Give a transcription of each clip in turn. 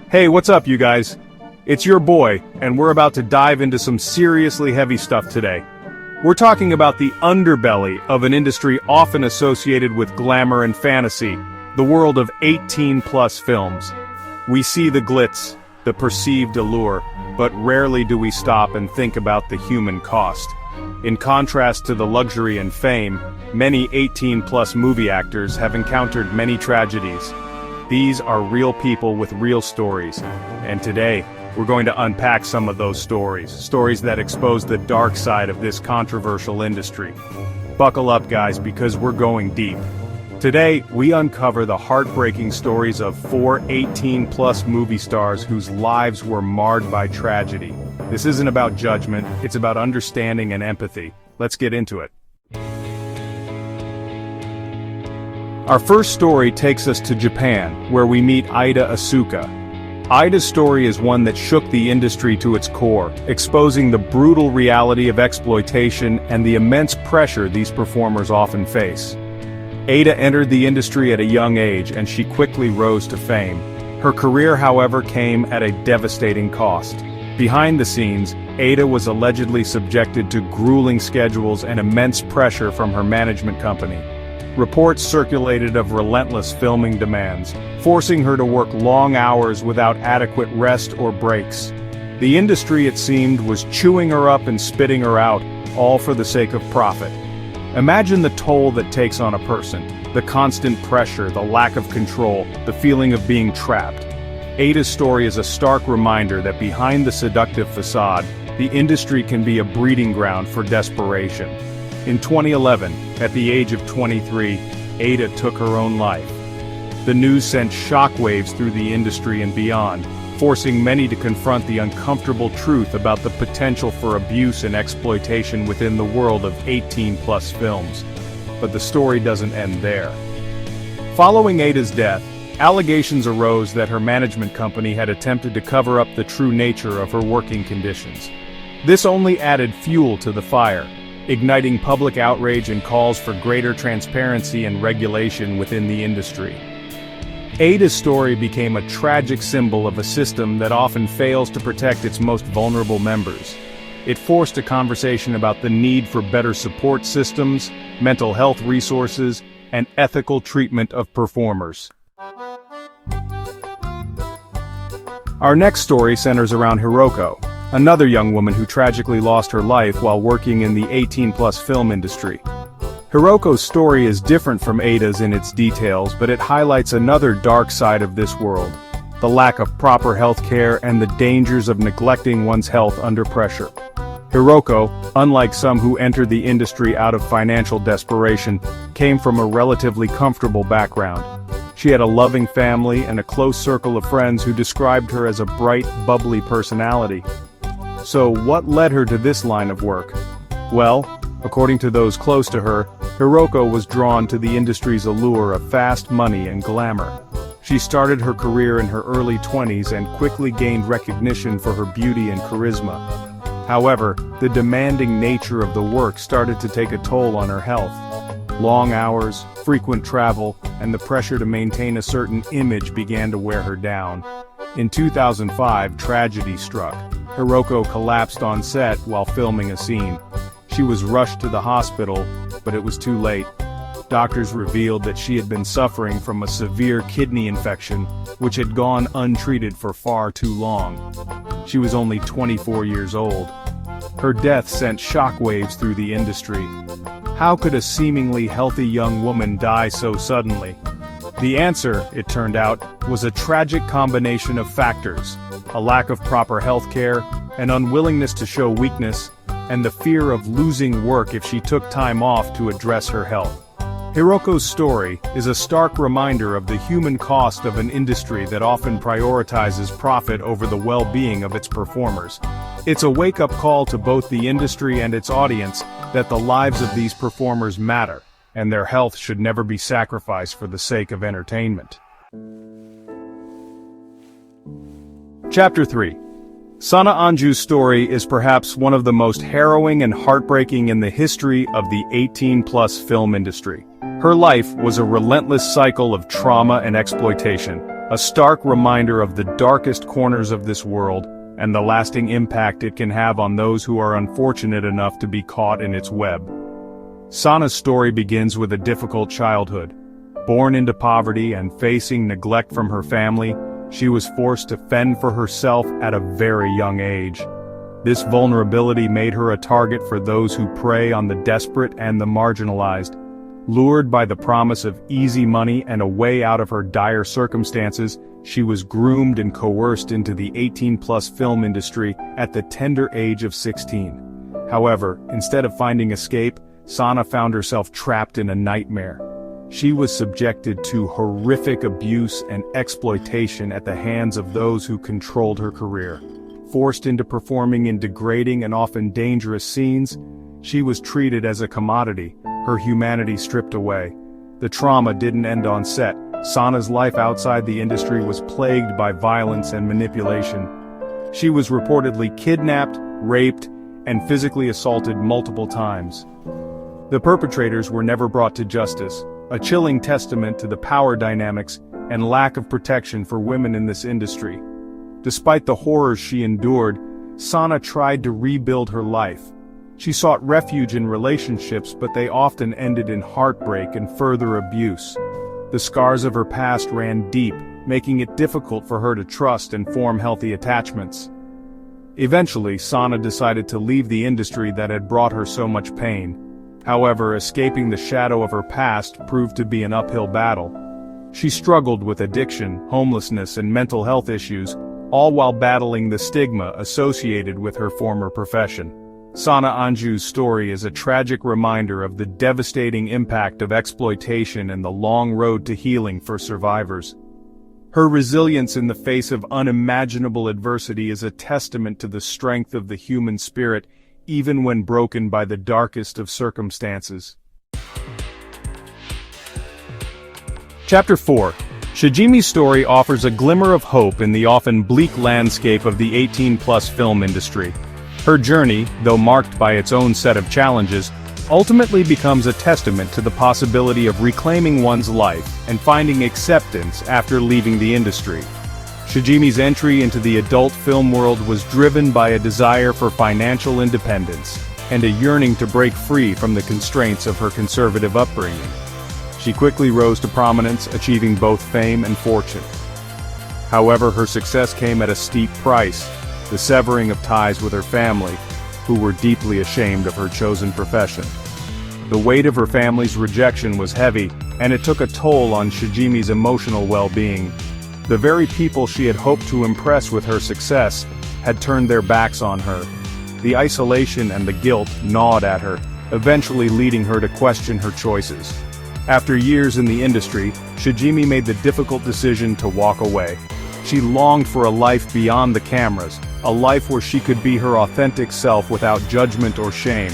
Hey, what's up, you guys? It's your boy, and we're about to dive into some seriously heavy stuff today. We're talking about the underbelly of an industry often associated with glamour and fantasy, the world of 18-plus films. We see the glitz, the perceived allure, but rarely do we stop and think about the human cost. In contrast to the luxury and fame, many 18-plus movie actors have encountered many tragedies. These are real people with real stories, and today, we're going to unpack some of those stories that expose the dark side of this controversial industry. Buckle up, guys, because we're going deep. Today, we uncover the heartbreaking stories of 4 18-plus movie stars whose lives were marred by tragedy. This isn't about judgment, it's about understanding and empathy. Let's get into it. Our first story takes us to Japan, where we meet Aida Asuka. Aida's story is one that shook the industry to its core, exposing the brutal reality of exploitation and the immense pressure these performers often face. Aida entered the industry at a young age, and she quickly rose to fame. Her career, however, came at a devastating cost. Behind the scenes, Aida was allegedly subjected to grueling schedules and immense pressure from her management company. Reports circulated of relentless filming demands, forcing her to work long hours without adequate rest or breaks. The industry, it seemed, was chewing her up and spitting her out, all for the sake of profit. Imagine the toll that takes on a person, the constant pressure, the lack of control, the feeling of being trapped. Aida's story is a stark reminder that behind the seductive facade, the industry can be a breeding ground for desperation. In 2011, at the age of 23, Aida took her own life. The news sent shockwaves through the industry and beyond, forcing many to confront the uncomfortable truth about the potential for abuse and exploitation within the world of 18-plus films. But the story doesn't end there. Following Aida's death, allegations arose that her management company had attempted to cover up the true nature of her working conditions. This only added fuel to the fire, igniting public outrage and calls for greater transparency and regulation within the industry. Aida's story became a tragic symbol of a system that often fails to protect its most vulnerable members. It forced a conversation about the need for better support systems, mental health resources, and ethical treatment of performers. Our next story centers around Hiroko, another young woman who tragically lost her life while working in the 18-plus film industry. Hiroko's story is different from Aida's in its details, but it highlights another dark side of this world: the lack of proper health care and the dangers of neglecting one's health under pressure. Hiroko, unlike some who entered the industry out of financial desperation, came from a relatively comfortable background. She had a loving family and a close circle of friends who described her as a bright, bubbly personality. So what led her to this line of work? Well, according to those close to her, Hiroko was drawn to the industry's allure of fast money and glamour. She started her career in her early 20s and quickly gained recognition for her beauty and charisma. However, the demanding nature of the work started to take a toll on her health. Long hours, frequent travel, and the pressure to maintain a certain image began to wear her down. In 2005, tragedy struck. Hiroko collapsed on set while filming a scene. She was rushed to the hospital, but it was too late. Doctors revealed that she had been suffering from a severe kidney infection, which had gone untreated for far too long. She was only 24 years old. Her death sent shockwaves through the industry. How could a seemingly healthy young woman die so suddenly? The answer, it turned out, was a tragic combination of factors: a lack of proper health care, an unwillingness to show weakness, and the fear of losing work if she took time off to address her health. Hiroko's story is a stark reminder of the human cost of an industry that often prioritizes profit over the well-being of its performers. It's a wake-up call to both the industry and its audience that the lives of these performers matter, and their health should never be sacrificed for the sake of entertainment. Chapter 3. Sana Anju's story is perhaps one of the most harrowing and heartbreaking in the history of the 18-plus film industry. Her life was a relentless cycle of trauma and exploitation, a stark reminder of the darkest corners of this world and the lasting impact it can have on those who are unfortunate enough to be caught in its web. Sana's story begins with a difficult childhood. Born into poverty and facing neglect from her family, she was forced to fend for herself at a very young age. This vulnerability made her a target for those who prey on the desperate and the marginalized. Lured by the promise of easy money and a way out of her dire circumstances, she was groomed and coerced into the 18-plus film industry at the tender age of 16. However, instead of finding escape, Sana found herself trapped in a nightmare. She was subjected to horrific abuse and exploitation at the hands of those who controlled her career. Forced into performing in degrading and often dangerous scenes, she was treated as a commodity, her humanity stripped away. The trauma didn't end on set. Sana's life outside the industry was plagued by violence and manipulation. She was reportedly kidnapped, raped, and physically assaulted multiple times. The perpetrators were never brought to justice, a chilling testament to the power dynamics and lack of protection for women in this industry. Despite the horrors she endured, Sana tried to rebuild her life. She sought refuge in relationships, but they often ended in heartbreak and further abuse. The scars of her past ran deep, making it difficult for her to trust and form healthy attachments. Eventually, Sana decided to leave the industry that had brought her so much pain. However, escaping the shadow of her past proved to be an uphill battle. She struggled with addiction, homelessness, and mental health issues, all while battling the stigma associated with her former profession. Sana Anju's story is a tragic reminder of the devastating impact of exploitation and the long road to healing for survivors. Her resilience in the face of unimaginable adversity is a testament to the strength of the human spirit, even when broken by the darkest of circumstances. Chapter 4. Shijimi's story offers a glimmer of hope in the often bleak landscape of the 18-plus film industry. Her journey, though marked by its own set of challenges, ultimately becomes a testament to the possibility of reclaiming one's life and finding acceptance after leaving the industry. Shijimi's entry into the adult film world was driven by a desire for financial independence and a yearning to break free from the constraints of her conservative upbringing. She quickly rose to prominence, achieving both fame and fortune. However, her success came at a steep price, the severing of ties with her family, who were deeply ashamed of her chosen profession. The weight of her family's rejection was heavy, and it took a toll on Shijimi's emotional well-being. The very people she had hoped to impress with her success had turned their backs on her. The isolation and the guilt gnawed at her, eventually leading her to question her choices. After years in the industry, Shijimi made the difficult decision to walk away. She longed for a life beyond the cameras, a life where she could be her authentic self without judgment or shame.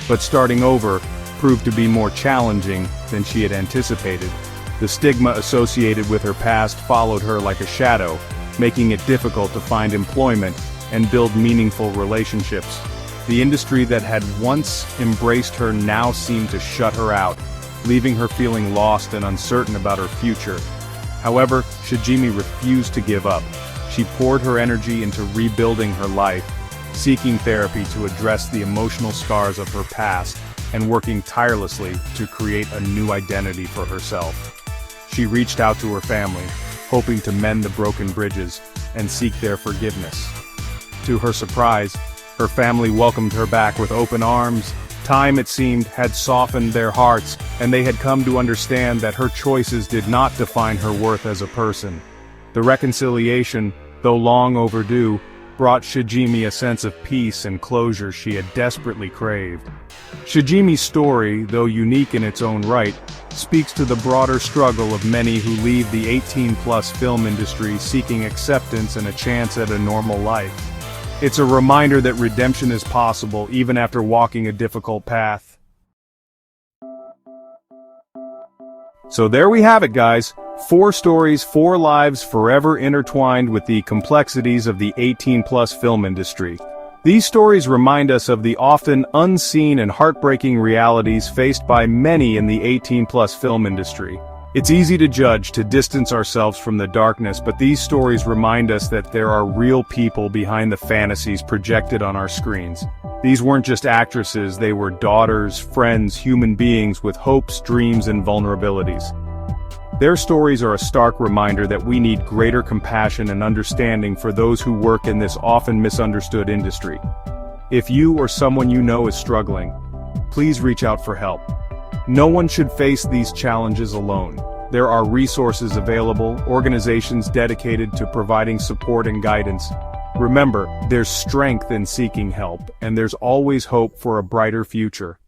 But starting over proved to be more challenging than she had anticipated. The stigma associated with her past followed her like a shadow, making it difficult to find employment and build meaningful relationships. The industry that had once embraced her now seemed to shut her out, leaving her feeling lost and uncertain about her future. However, Shijimi refused to give up. She poured her energy into rebuilding her life, seeking therapy to address the emotional scars of her past, and working tirelessly to create a new identity for herself. She reached out to her family, hoping to mend the broken bridges and seek their forgiveness. To her surprise, her family welcomed her back with open arms. Time, it seemed, had softened their hearts, and they had come to understand that her choices did not define her worth as a person. The reconciliation, though long overdue, brought Shijimi a sense of peace and closure she had desperately craved. Shijimi's story, though unique in its own right, speaks to the broader struggle of many who leave the 18-plus film industry seeking acceptance and a chance at a normal life. It's a reminder that redemption is possible even after walking a difficult path. So there we have it, guys. 4 stories, 4 lives forever intertwined with the complexities of the 18-plus film industry. These stories remind us of the often unseen and heartbreaking realities faced by many in the 18-plus film industry. It's easy to judge, to distance ourselves from the darkness, but these stories remind us that there are real people behind the fantasies projected on our screens. These weren't just actresses, they were daughters, friends, human beings with hopes, dreams, and vulnerabilities. Their stories are a stark reminder that we need greater compassion and understanding for those who work in this often misunderstood industry. If you or someone you know is struggling, please reach out for help. No one should face these challenges alone. There are resources available, organizations dedicated to providing support and guidance. Remember, there's strength in seeking help, and there's always hope for a brighter future.